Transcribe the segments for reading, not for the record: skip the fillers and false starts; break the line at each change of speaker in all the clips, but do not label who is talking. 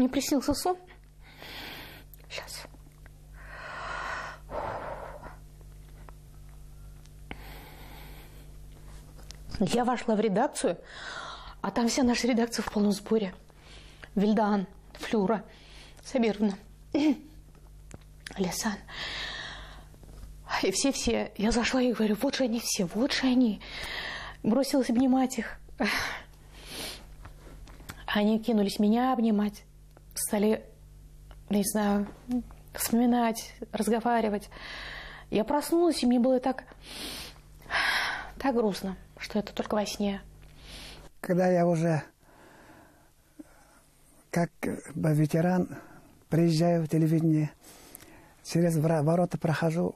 Мне приснился сон. Сейчас. Я вошла в редакцию, а там вся наша редакция в полном сборе. Вильдан, Флюра, Сабировна, Алисан. И все. Я зашла и говорю, вот же они все, вот же они. Бросилась обнимать их. Они кинулись меня обнимать. Стали, не знаю, вспоминать, разговаривать. Я проснулась, и мне было так грустно, что это только во сне.
Когда я уже как ветеран приезжаю в телевидение, через ворота прохожу,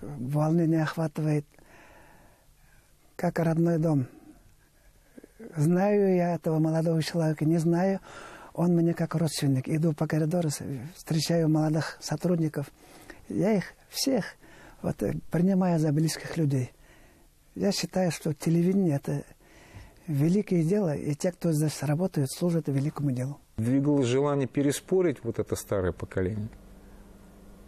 волнение охватывает, как родной дом. Знаю я этого молодого человека, не знаю, он мне как родственник. Иду по коридору, встречаю молодых сотрудников, я их всех принимаю за близких людей. Я считаю, что телевидение – это великое дело, и те, кто здесь работают, служат великому делу.
Двигалось желание переспорить вот это старое поколение.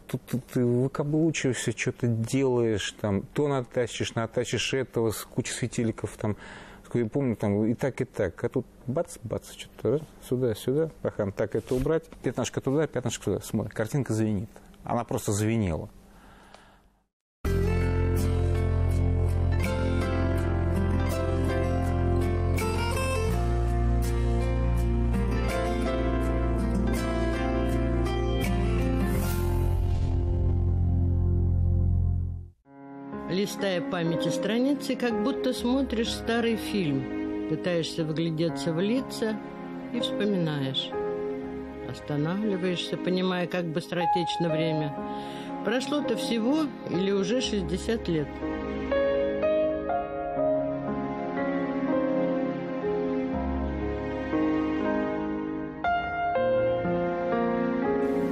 Тут ты выкаблучиваешься, что-то делаешь, там, то натащишь этого, с кучей светильников, там, я помню, там, и так, а тут бац, что-то сюда, пахам, так это убрать, пятнышко туда, пятнышко сюда, смотри, картинка звенит. Она просто звенела.
Листая памяти страницы, как будто смотришь старый фильм, пытаешься вглядеться в лица и вспоминаешь. Останавливаешься, понимая, как быстротечно время. Прошло-то всего или уже 60 лет.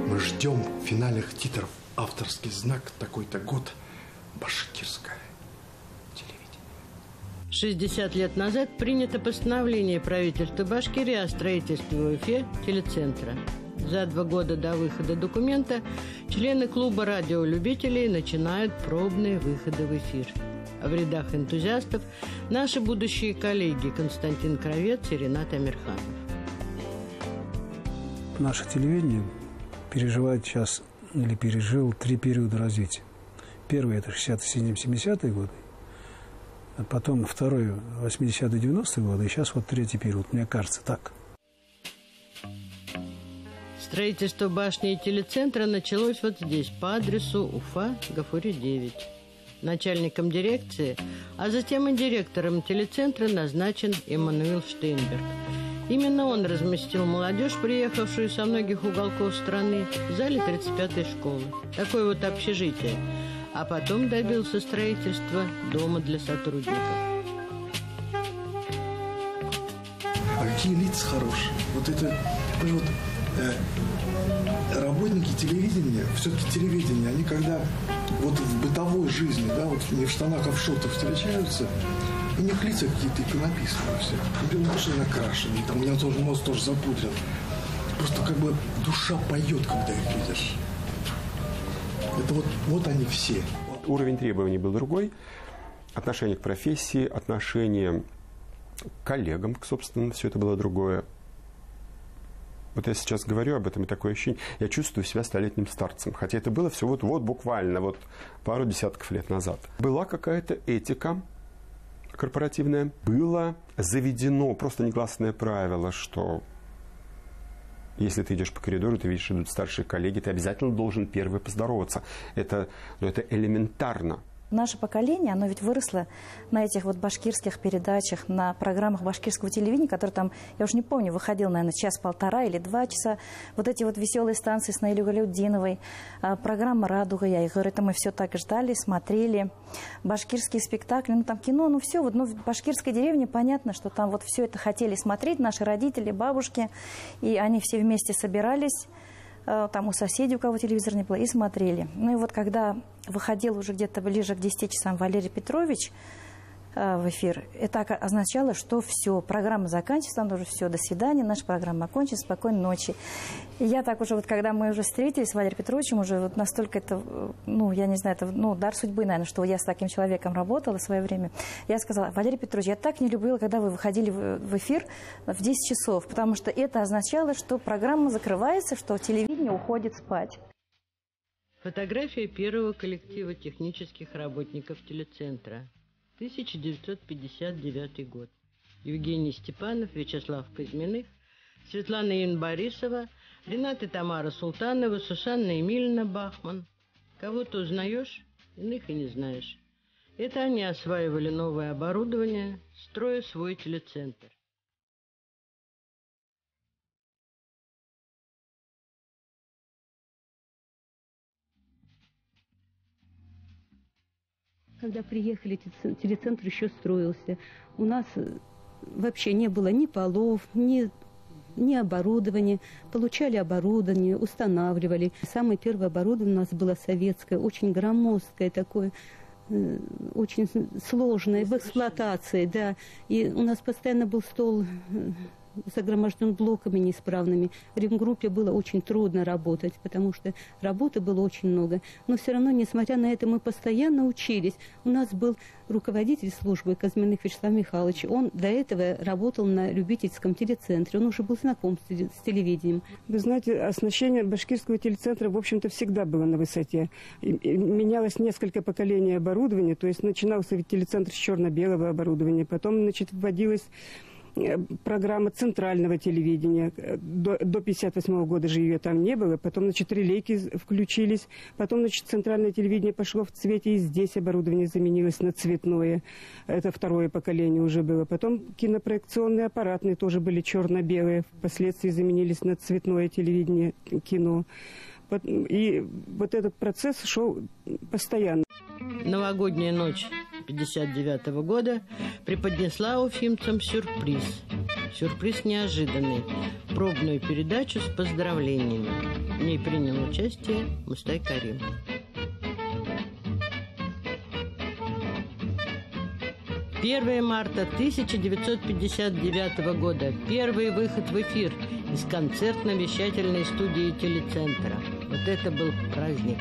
Мы ждем финальных титров. Авторский знак такой-то год. Башкирское телевидение.
60 лет назад принято постановление правительства Башкирии о строительстве в Уфе телецентра. За 2 года до выхода документа члены клуба радиолюбителей начинают пробные выходы в эфир. А в рядах энтузиастов наши будущие коллеги Константин Кравец и Ренат Амирханов.
Наше телевидение переживает сейчас, или пережил 3 периода развития. Первый – это 60-70-е годы, а потом второй – 80-90-е годы, и сейчас вот 3-й период, мне кажется, так.
Строительство башни и телецентра началось вот здесь, по адресу Уфа, Гафури 9. Начальником дирекции, а затем и директором телецентра назначен Эммануил Штейнберг. Именно он разместил молодежь, приехавшую со многих уголков страны, в зале 35-й школы. Такое вот общежитие. А потом добился строительства дома для сотрудников.
А какие лица хорошие. Вот это вот, работники телевидения, все-таки телевидение, они когда вот в бытовой жизни, да, вот не в штанах, а в шортах встречаются, у них лица какие-то иконописные все. Например, уши накрашены, там у меня тоже нос тоже запудрен. Просто как бы душа поет, когда их видишь. Это вот они все.
Уровень требований был другой. Отношение к профессии, отношение к коллегам, собственно, все это было другое. Вот я сейчас говорю об этом, и такое ощущение, я чувствую себя столетним старцем. Хотя это было все вот буквально вот пару десятков лет назад. Была какая-то этика корпоративная. Было заведено просто негласное правило, что если ты идешь по коридору, ты видишь, идут старшие коллеги, ты обязательно должен первый поздороваться. Это элементарно.
Наше поколение, оно ведь выросло на этих вот башкирских передачах, на программах башкирского телевидения, которые там, я уж не помню, выходил, наверное, 1-1,5 или 2 часа. Вот эти вот веселые станции с Наилью Галиутдиновой, программа «Радуга», я говорю, это мы все так ждали, смотрели. Башкирские спектакли, ну там кино, ну все, вот, ну в башкирской деревне понятно, что там вот все это хотели смотреть наши родители, бабушки, и они все вместе собирались. Там у соседей, у кого телевизор не было, и смотрели. Ну и вот когда выходил уже где-то ближе к 10 часам Валерий Петрович, в эфир, это означало, что все, программа заканчивается, там уже все, до свидания, наша программа окончена, спокойной ночи. И я так уже, вот когда мы уже встретились с Валерием Петровичем, уже вот настолько это, ну, я не знаю, это, ну, дар судьбы, наверное, что я с таким человеком работала в свое время. Я сказала: Валерий Петрович, я так не любила, когда вы выходили в эфир в 10 часов, потому что это означало, что программа закрывается, что телевидение уходит спать.
Фотография первого коллектива технических работников телецентра. 1959 год. Евгений Степанов, Вячеслав Казьминых, Светлана Ин Борисова, Ренат и Тамара Султанова, Сусанна Эмильевна Бахман. Кого-то узнаешь, иных и не знаешь. Это они осваивали новое оборудование, строя свой телецентр.
Когда приехали, телецентр еще строился. У нас вообще не было ни полов, ни оборудования. Получали оборудование, устанавливали. Самое первое оборудование у нас было советское, очень громоздкое такое, очень сложное в эксплуатации, да. И у нас постоянно был стол загроможден блоками неисправными. В ремгруппе было очень трудно работать, потому что работы было очень много. Но все равно, несмотря на это, мы постоянно учились. У нас был руководитель службы Казьминых Вячеслав Михайлович. Он до этого работал на любительском телецентре. Он уже был знаком с телевидением.
Вы знаете, оснащение башкирского телецентра, в общем-то, всегда было на высоте. И менялось несколько поколений оборудования. То есть начинался ведь телецентр с черно-белого оборудования. Потом, значит, вводилась программа центрального телевидения. До 1958 года же ее там не было. Потом, значит, релейки включились. Потом, значит, центральное телевидение пошло в цвете, и здесь оборудование заменилось на цветное. Это второе поколение уже было. Потом кинопроекционные аппаратные тоже были черно-белые. Впоследствии заменились на цветное телевидение, кино. И вот этот процесс шел постоянно.
Новогодняя ночь 1959 года преподнесла уфимцам сюрприз. Сюрприз неожиданный. Пробную передачу с поздравлениями. В ней принял участие Мустай Карим. «1 марта 1959 года. Первый выход в эфир из концертно-вещательной студии телецентра. Вот это был праздник.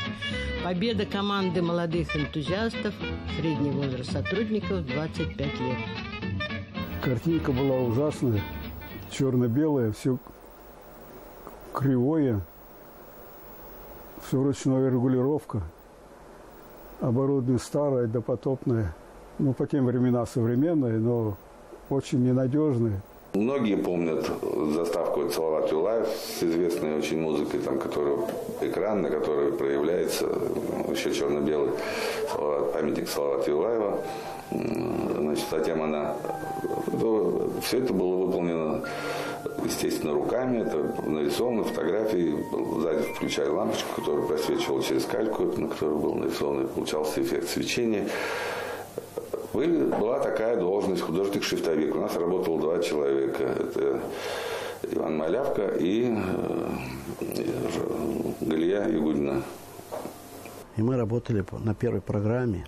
Победа команды молодых энтузиастов, средний возраст сотрудников 25 лет.
Картинка была ужасная, черно-белая, все кривое, все ручная регулировка, оборудование старое, допотопное. Ну, по тем временам современное, но очень ненадежное.
Многие помнят заставку «Салават Юлаев» с известной очень музыкой, там, которая, экран, на которой проявляется еще черно-белый памятник Салавата Юлаева. Значит, затем все это было выполнено, естественно, руками. Это нарисовано фотографии. Сзади включали лампочку, которая просвечивала через кальку, на которой был нарисован, и получался эффект свечения. Была такая должность художник-шрифтовик. У нас работало 2 человека. Это Иван Малявка и Галия Ягудина.
И мы работали на первой программе.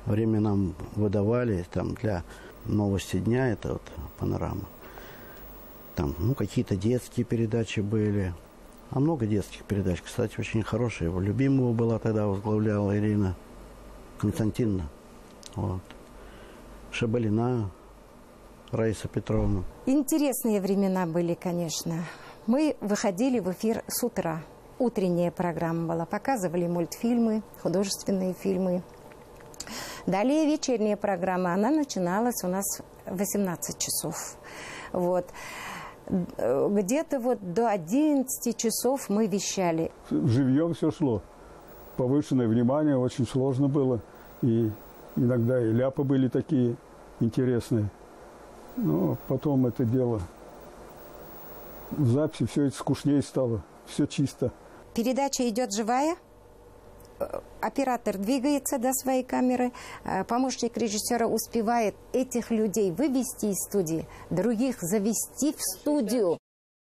Время нам выдавали там, для новости дня, это вот панорама. Там какие-то детские передачи были. А много детских передач, кстати, очень хорошие. Любимого была тогда, возглавляла Ирина Константиновна. Вот. Шабалина, Раиса Петровна.
Интересные времена были, конечно. Мы выходили в эфир с утра. Утренняя программа была. Показывали мультфильмы, художественные фильмы. Далее вечерняя программа. Она начиналась у нас в 18 часов. Вот. Где-то вот до 11 часов мы вещали.
Живьем все шло. Повышенное внимание, очень сложно было. И иногда и ляпы были такие интересные. Но потом это дело в записи все это скучнее стало. Все чисто.
Передача идет живая. Оператор двигается до своей камеры. Помощник режиссера успевает этих людей вывести из студии, других завести в студию.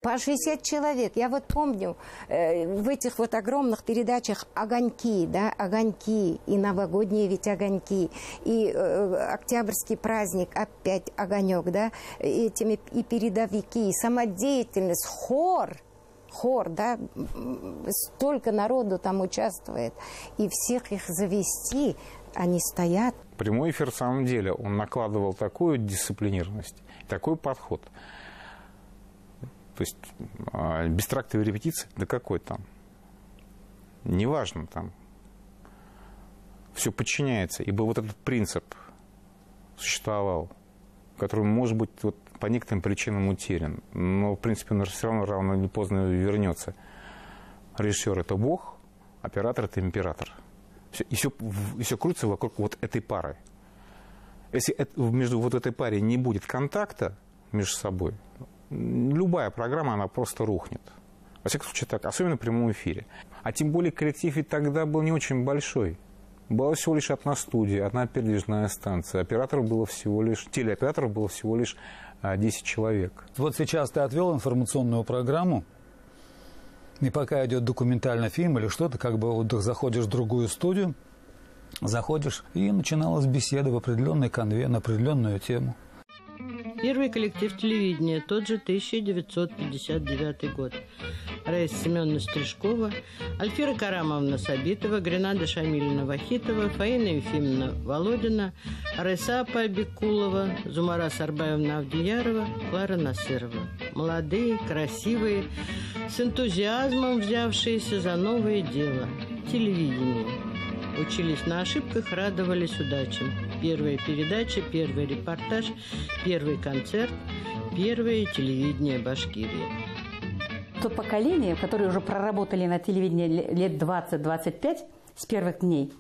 По 60 человек. Я вот помню в этих вот огромных передачах «Огоньки», да, «Огоньки», и новогодние ведь «Огоньки», и октябрьский праздник, опять «Огонек», да, и передовики, и самодеятельность, хор, да, столько народу там участвует, и всех их завести, они стоят.
Прямой эфир, в самом деле, он накладывал такую дисциплинированность, такой подход. То есть без трактовой репетиции, да какой там, неважно там, все подчиняется. Ибо вот этот принцип существовал, который, может быть, вот по некоторым причинам утерян, но, в принципе, он все равно рано или поздно вернется. Режиссер – это Бог, оператор – это император. И все крутится вокруг вот этой пары. Если между вот этой парой не будет контакта между собой, любая программа, она просто рухнет. Во всяком случае так, особенно в прямом эфире. А тем более коллектив ведь тогда был не очень большой. Была всего лишь одна студия, одна передвижная станция. Телеоператоров было всего лишь 10 человек.
Вот сейчас ты отвел информационную программу, и пока идет документальный фильм или что-то, как бы вот заходишь в другую студию, заходишь, и начиналась беседа в определенной конве на определенную тему.
Первый коллектив телевидения, тот же 1959 год. Раиса Семеновна Стрижкова, Альфира Карамовна Сабитова, Гренада Шамильевна Вахитова, Фаина Ефимовна Володина, Райсапа Бекулова, Зумара Сарбаевна Авдиярова, Клара Насырова. Молодые, красивые, с энтузиазмом взявшиеся за новое дело – телевидение. Учились на ошибках, радовались удачам. Первая передача, первый репортаж, первый концерт, первое телевидение Башкирии.
То поколение, которые уже проработали на телевидении лет 20-25 с первых дней,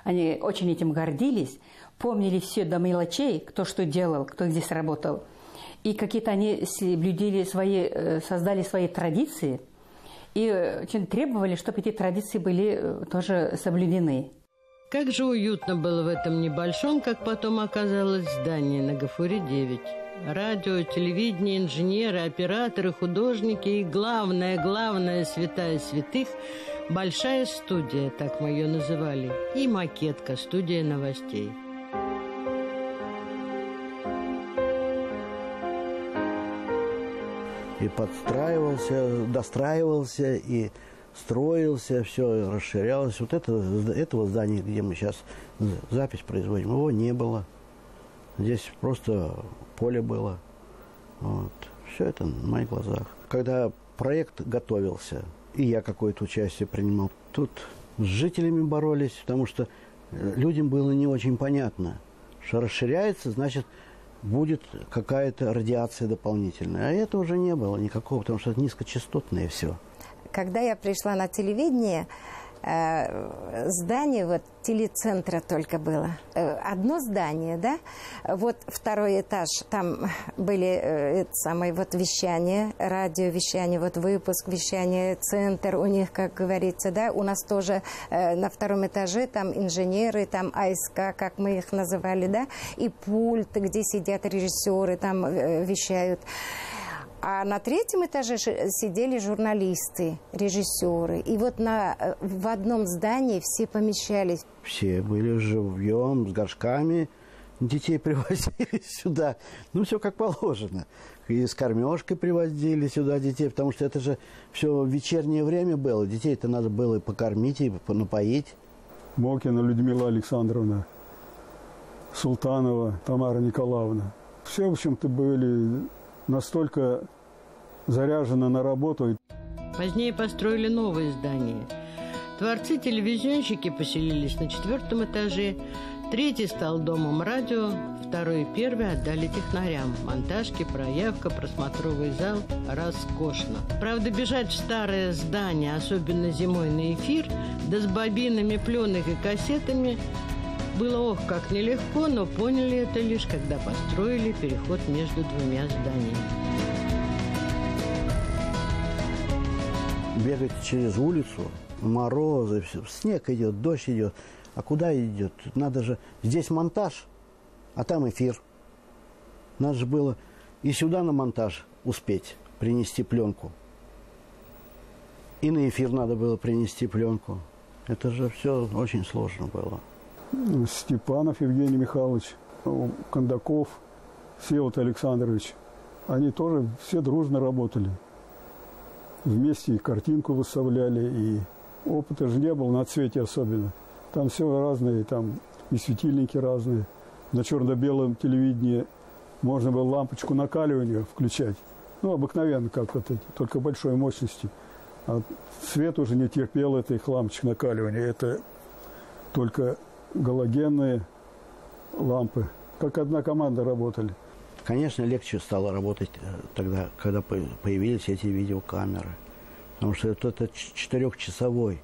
они очень этим гордились, помнили все до мелочей, кто что делал, кто здесь работал. И какие-то они создали свои традиции и очень требовали, чтобы эти традиции были тоже соблюдены.
Как же уютно было в этом небольшом, как потом оказалось, здании на Гафуре 9. Радио, телевидение, инженеры, операторы, художники и главная святая святых – большая студия, так мы ее называли, и макетка, студия новостей.
И подстраивался, достраивался, и строился, все расширялось. Вот этого здания, где мы сейчас запись производим, его не было. Здесь просто поле было. Вот. Все это на моих глазах. Когда проект готовился, и я какое-то участие принимал, тут с жителями боролись, потому что людям было не очень понятно, что расширяется, значит, будет какая-то радиация дополнительная. А это уже не было никакого, потому что это низкочастотное все.
Когда я пришла на телевидение, здание вот телецентра только было. Одно здание, да? Вот второй этаж, там были вещание, радиовещание, вот выпуск вещания, центр у них, как говорится, да? У нас тоже на втором этаже там инженеры, там АСК, как мы их называли, да? И пульт, где сидят режиссеры, там вещают. А на третьем этаже сидели журналисты, режиссеры. И вот в одном здании все помещались.
Все были живьем, с горшками. Детей привозили сюда. Ну, все как положено. И с кормежкой привозили сюда детей, потому что это же все в вечернее время было. Детей-то надо было и покормить, и напоить.
Мокина Людмила Александровна, Султанова Тамара Николаевна. Все, в общем-то, были настолько заряжены на работу.
Позднее построили новые здания. Творцы-телевизионщики поселились на 4-м этаже. 3-й стал домом радио, 2-й и 1-й отдали технарям. Монтажки, проявка, просмотровый зал. Роскошно. Правда, бежать в старое здание, особенно зимой на эфир, да с бобинами, пленок и кассетами, было ох, как нелегко, но поняли это лишь, когда построили переход между двумя зданиями.
Бегать через улицу, морозы, снег идет, дождь идет. А куда идет? Надо же, здесь монтаж, а там эфир. Надо же было и сюда на монтаж успеть. принести пленку. И на эфир надо было принести пленку. Это же все очень сложно было.
Степанов Евгений Михайлович, Кондаков Всеволод Александрович. Они тоже все дружно работали. Вместе и картинку выставляли, и опыта же не было на цвете особенно. Там все разное, там и светильники разные. На черно-белом телевидении можно было лампочку накаливания включать. Ну, обыкновенно, как вот эти, только большой мощности. А свет уже не терпел этих лампочек накаливания. Это только галогенные лампы. Как одна команда работали.
Конечно, легче стало работать тогда, когда появились эти видеокамеры. Потому что этот 4-часовой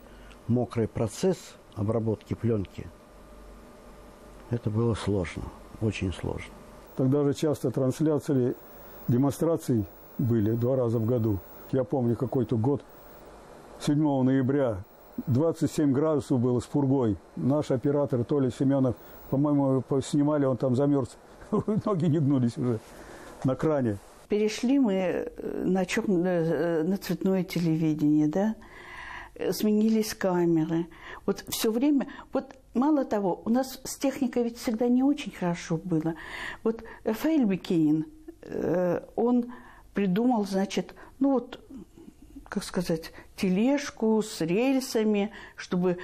мокрый процесс обработки пленки, это было сложно, очень сложно.
Тогда же часто трансляции, демонстраций были 2 раза в году. Я помню какой-то год, 7 ноября, 27 градусов было с пургой. Наш оператор Толя Семенов, по-моему, снимали, он там замерз. Ноги не гнулись уже на кране.
Перешли мы на цветное телевидение, да? Сменились камеры. Вот все время, вот мало того, у нас с техникой ведь всегда не очень хорошо было. Вот Рафаэль Бикинин, он придумал, значит, ну вот, как сказать, тележку с рельсами, чтобы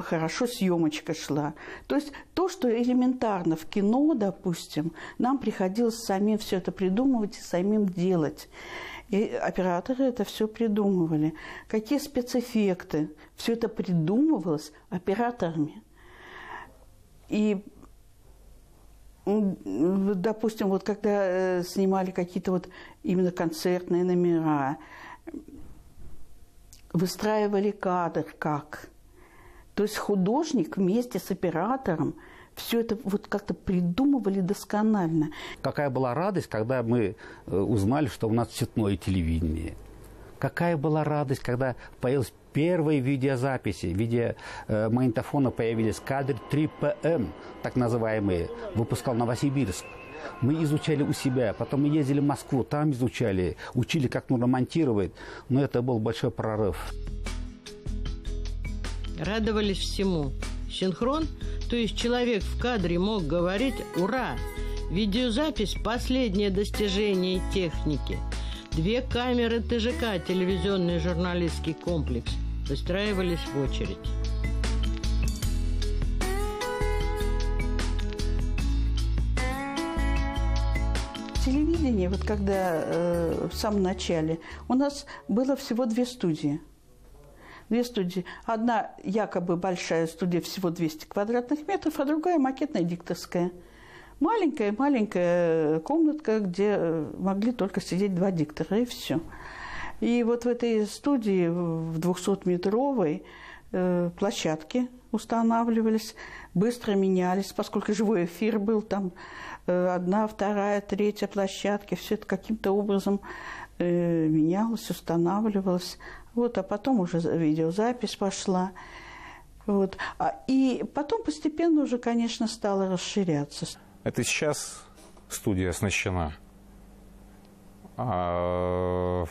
хорошо съемочка шла. То есть то, что элементарно в кино, допустим, нам приходилось самим все это придумывать и самим делать. И операторы это все придумывали. Какие спецэффекты? Все это придумывалось операторами. И, допустим, вот когда снимали какие-то вот именно концертные номера, выстраивали кадр как. То есть художник вместе с оператором все это вот как-то придумывали досконально.
Какая была радость, когда мы узнали, что у нас цветное телевидение. Какая была радость, когда появилась первые видеозаписи. Видеомагнитофона появились кадры 3ПМ, так называемые, выпускал Новосибирск. Мы изучали у себя, потом мы ездили в Москву, там изучали, учили, как нужно монтировать. Но это был большой прорыв.
Радовались всему. Синхрон, то есть человек в кадре мог говорить «Ура!». Видеозапись – последнее достижение техники. 2 камеры ТЖК, телевизионный журналистский комплекс, выстраивались в очередь.
Телевидение, вот когда в самом начале, у нас было всего 2 студии. 2 студии. Одна якобы большая студия, всего 200 квадратных метров, а другая макетная дикторская. Маленькая комнатка, где могли только сидеть 2 диктора, и все. И вот в этой студии, в 200-метровой, площадки устанавливались, быстро менялись, поскольку живой эфир был, там 1, 2, 3 площадки, все это каким-то образом менялось, устанавливалось. Вот, а потом уже видеозапись пошла. Вот. И потом постепенно уже, конечно, стало расширяться.
Это сейчас студия оснащена. А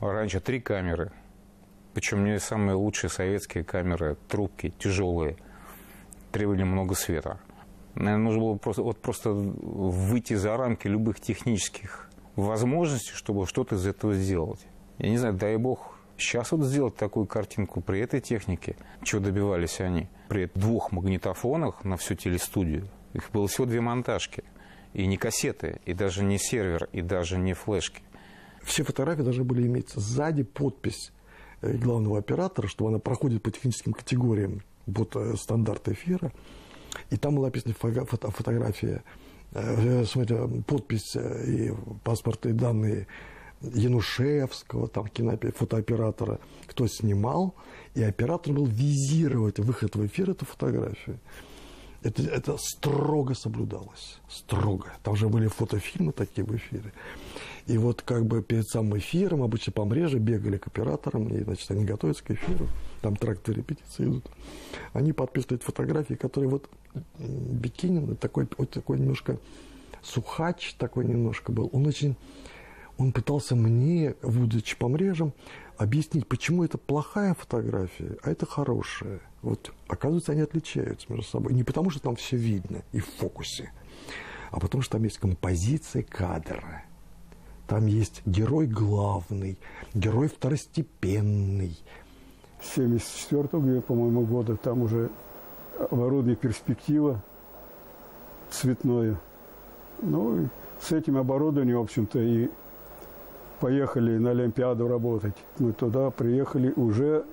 раньше 3 камеры. Причем не самые лучшие советские камеры, трубки тяжелые, требовали много света. Наверное, нужно было просто выйти за рамки любых технических возможностей, чтобы что-то из этого сделать. Я не знаю, дай бог, сейчас вот сделать такую картинку при этой технике, чего добивались они. При 2 магнитофонах на всю телестудию. Их было всего 2 монтажки. И не кассеты, и даже не сервер, и даже не флешки.
Все фотографии должны были иметь сзади подпись главного оператора, что она проходит по техническим категориям под стандарт эфира. И там была написана фотография, подпись и паспортные данные Янушевского, там, фотооператора, кто снимал, и оператор был визировать выход в эфир эту фотографию. Это строго соблюдалось. Строго. Там же были фотофильмы такие в эфире. И вот как бы перед самым эфиром обычно по мреже бегали к операторам, и, значит, они готовятся к эфиру, там тракты репетиции идут. Они подписывают фотографии, которые вот Бикинин, такой немножко сухач такой немножко был. Он очень он пытался мне, будучи помрежем, объяснить, почему это плохая фотография, а это хорошая. Вот, оказывается, они отличаются между собой. Не потому, что там все видно и в фокусе, а потому, что там есть композиция кадра. Там есть герой главный, герой второстепенный.
С 1974 по-моему, года там уже оборудование «Перспектива» цветное. Ну, и с этим оборудованием, в общем-то, и поехали на Олимпиаду работать. Мы туда приехали уже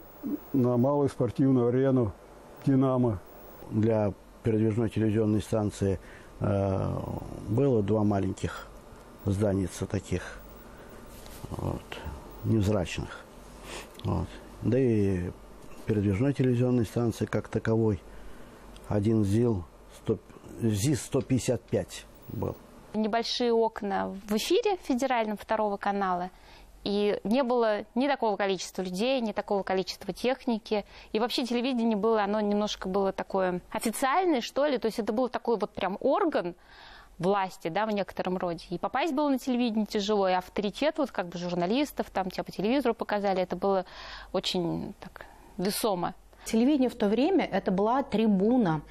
на малую спортивную арену «Динамо».
Для передвижной телевизионной станции было 2 маленьких зданица таких, вот, невзрачных. Вот. Да и передвижной телевизионной станции как таковой один ЗИС-155 был.
Небольшие окна в эфире федеральном 2 канала, и не было ни такого количества людей, ни такого количества техники. И вообще телевидение было, оно немножко было такое официальное, что ли, то есть это был такой вот прям орган власти, да, в некотором роде. И попасть было на телевидение тяжело, и авторитет вот как бы журналистов, там тебя по телевизору показали, это было очень так весомо.
Телевидение в то время это была трибуна,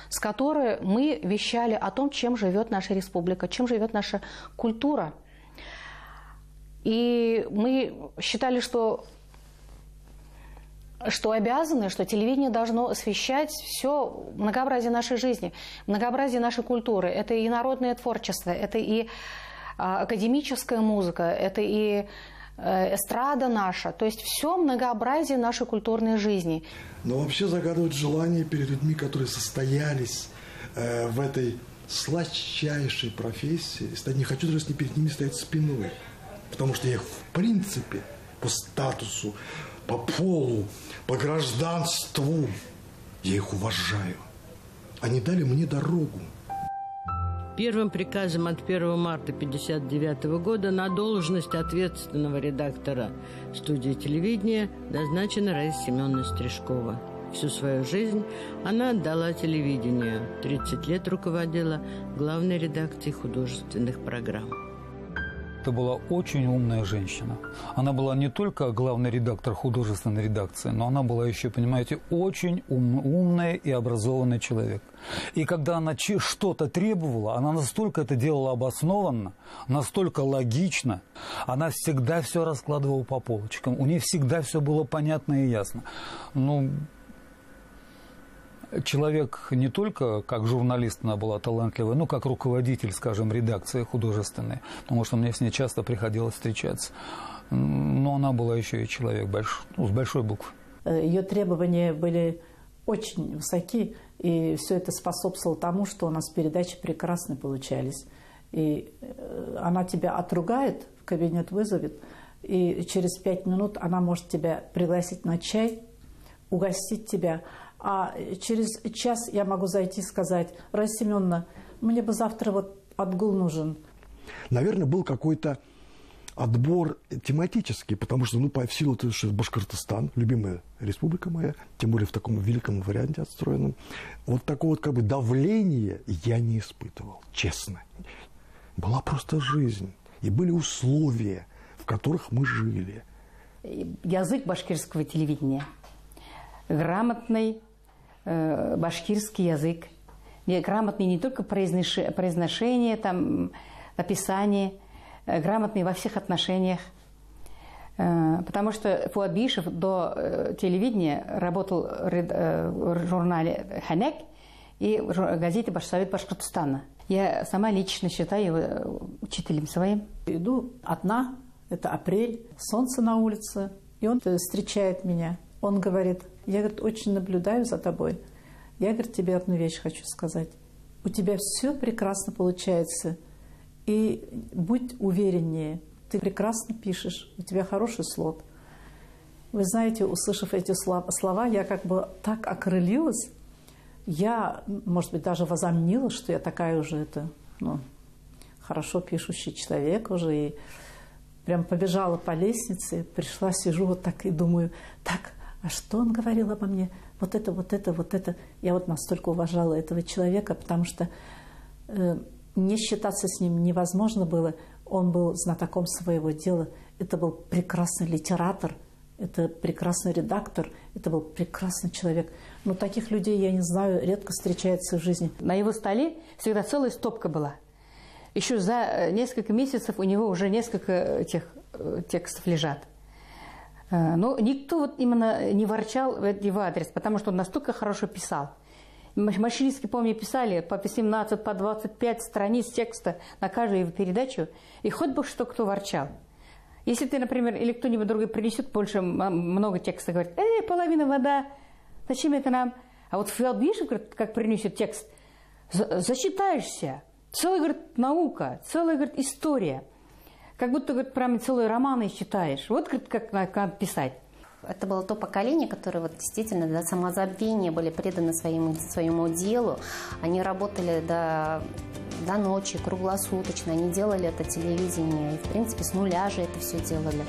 с которой мы вещали о том, чем живет наша республика, чем живет наша культура. И мы считали, что обязаны, что телевидение должно освещать все многообразие нашей жизни, многообразие нашей культуры. Это и народное творчество, это и академическая музыка, это и эстрада наша, то есть все многообразие нашей культурной жизни.
Но вообще загадывать желание перед людьми, которые состоялись в этой сладчайшей профессии, не хочу даже перед ними стоять спиной, потому что я их в принципе по статусу, по полу, по гражданству, я их уважаю. Они дали мне дорогу.
Первым приказом от 1 марта 1959 года на должность ответственного редактора студии телевидения назначена Раиса Семеновна Стрижкова. Всю свою жизнь она отдала телевидению. 30 лет руководила главной редакцией художественных программ.
Это была очень умная женщина. Она была не только главный редактор художественной редакции, но она была еще, понимаете, очень умный и образованный человек. И когда она что-то требовала, она настолько это делала обоснованно, настолько логично, она всегда все раскладывала по полочкам. У нее всегда все было понятно и ясно. Ну, человек не только как журналист она была талантливая, но как руководитель, скажем, редакции художественной, потому что мне с ней часто приходилось встречаться. Но она была еще и человек с большой буквы.
Ее требования были очень высоки, и все это способствовало тому, что у нас передачи прекрасно получались. И она тебя отругает, в кабинет вызовет, и через 5 минут она может тебя пригласить на чай, угостить тебя. А через час я могу зайти и сказать: Раиса Семеновна, мне бы завтра вот отгул нужен.
Наверное, был какой-то отбор тематический, потому что, в силу того, что Башкортостан, любимая республика моя, тем более в таком великом варианте отстроенном, вот такого вот давления я не испытывал, честно. Была просто жизнь, и были условия, в которых мы жили.
Язык башкирского телевидения. Грамотный башкирский язык. Грамотный не только произношение, там, описание, грамотный во всех отношениях. Потому что Фуад Биишев до телевидения работал в журнале «Ханек» и в газете «Башсовет Башкортостана». Я сама лично считаю его учителем своим.
Иду одна, это апрель, солнце на улице, и он встречает меня. Он говорит: я, говорит, очень наблюдаю за тобой. Я, говорит, тебе одну вещь хочу сказать. У тебя все прекрасно получается. И будь увереннее. Ты прекрасно пишешь. У тебя хороший слог. Вы знаете, услышав эти слова, я как бы так окрылилась. Я, может быть, даже возомнила, что я такая уже хорошо пишущий человек уже. И прям побежала по лестнице, пришла, сижу вот так и думаю: так, а что он говорил обо мне? Вот это, вот это, вот это. Я вот настолько уважала этого человека, потому что не считаться с ним невозможно было. Он был знатоком своего дела. Это был прекрасный литератор, это прекрасный редактор, это был прекрасный человек. Но таких людей, я не знаю, редко встречается в жизни.
На его столе всегда целая стопка была. Еще за несколько месяцев у него уже несколько этих текстов лежат. Но никто вот именно не ворчал в его адрес, потому что он настолько хорошо писал. Машинистки, помню, писали по 18, по 25 страниц текста на каждую его передачу, и хоть бы что кто ворчал. Если ты, например, или кто-нибудь другой принесет больше много текста, говорит, половина вода, зачем это нам? А вот Фиал, видишь, как принесет текст, зачитаешься. Целая, говорит, наука, целая, говорит, история. Как будто, говорит, прям целые романы читаешь. Вот, говорит, как надо писать.
Это было то поколение, которое вот действительно до самозабвения были преданы своему делу. Они работали до ночи, круглосуточно. Они делали это телевидение. И, в принципе, с нуля же это все делали.